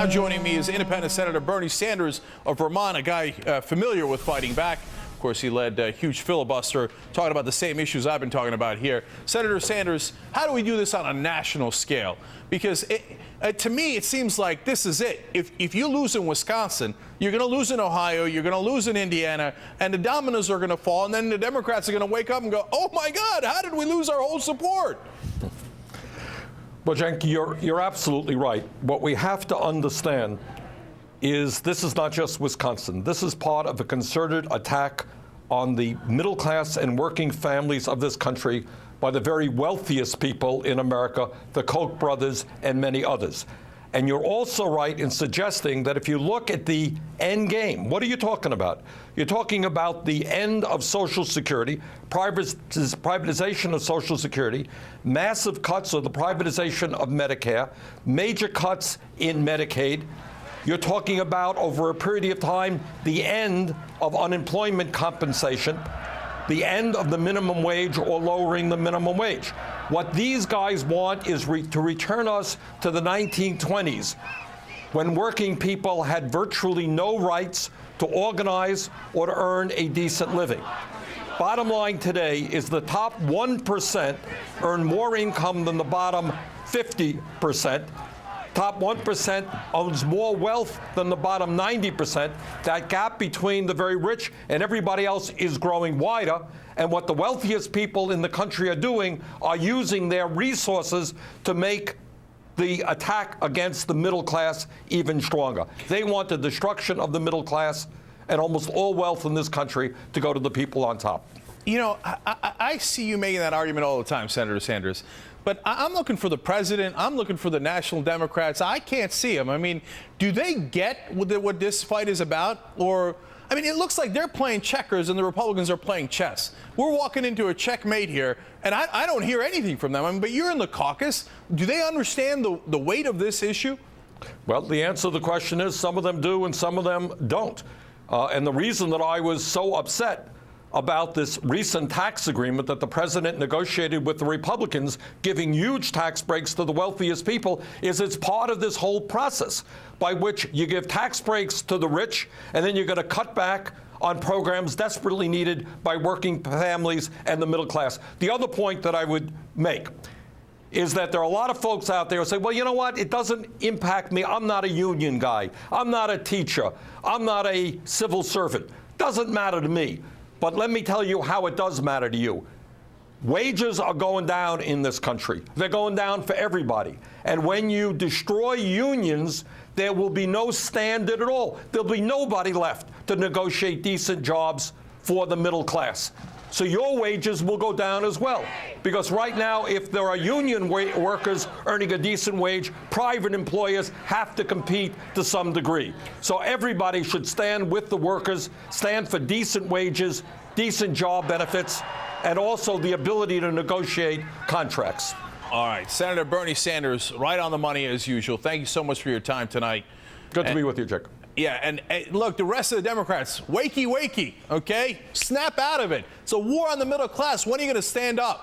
Now joining me is Independent Senator Bernie Sanders of Vermont, a guy familiar with fighting back. Of course, he led a huge filibuster talking about the same issues I've been talking about here. Senator Sanders, how do we do this on a national scale? Because to me, it seems like this is it. If you lose in Wisconsin, you're going to lose in Ohio, you're going to lose in Indiana, and the dominoes are going to fall, and then the Democrats are going to wake up and go, oh, my God, how did we lose our whole support? Well, Cenk, you're absolutely right. What we have to understand is this is not just Wisconsin. This is part of a concerted attack on the middle class and working families of this country by the very wealthiest people in America, the Koch brothers and many others. And you're also right in suggesting that if you look at the end game, what are you talking about? You're talking about the end of Social Security, privatization of Social Security, massive cuts or the privatization of Medicare, major cuts in Medicaid. You're talking about, over a period of time, the end of unemployment compensation, the end of the minimum wage or lowering the minimum wage. What these guys want is to return us to the 1920s, when working people had virtually no rights to organize or to earn a decent living. Bottom line today is the top 1% earn more income than the bottom 50%. Top 1% owns more wealth than the bottom 90%. That gap between the very rich and everybody else is growing wider. And what the wealthiest people in the country are doing are using their resources to make the attack against the middle class even stronger. They want the destruction of the middle class and almost all wealth in this country to go to the people on top. You know, I see you making that argument all the time, Senator Sanders. But I'm looking for the president. I'm looking for the National Democrats. I can't see them. I mean, do they get what this fight is about? Or, I mean, it looks like they're playing checkers and the Republicans are playing chess. We're walking into a checkmate here, and I don't hear anything from them. I mean, but you're in the caucus. Do they understand the weight of this issue? Well, the answer to the question is some of them do and some of them don't. And the reason that I was so upset about this recent tax agreement that the president negotiated with the Republicans, giving huge tax breaks to the wealthiest people, is it's part of this whole process by which you give tax breaks to the rich, and then you're going to cut back on programs desperately needed by working families and the middle class. The other point that I would make is that there are a lot of folks out there who say, well, you know what, it doesn't impact me. I'm not a union guy. I'm not a teacher. I'm not a civil servant. Doesn't matter to me. But let me tell you how it does matter to you. Wages are going down in this country. They're going down for everybody. And when you destroy unions, there will be no standard at all. There'll be nobody left to negotiate decent jobs for the middle class. So your wages will go down as well. Because right now, if there are union workers earning a decent wage, private employers have to compete to some degree. So everybody should stand with the workers, stand for decent wages, decent job benefits, and also the ability to negotiate contracts. All right, Senator Bernie Sanders, right on the money as usual. Thank you so much for your time tonight. Good to be with you, Cenk. Yeah, and look, the rest of the Democrats, wakey, wakey, okay? Snap out of it. It's a war on the middle class. When are you going to stand up?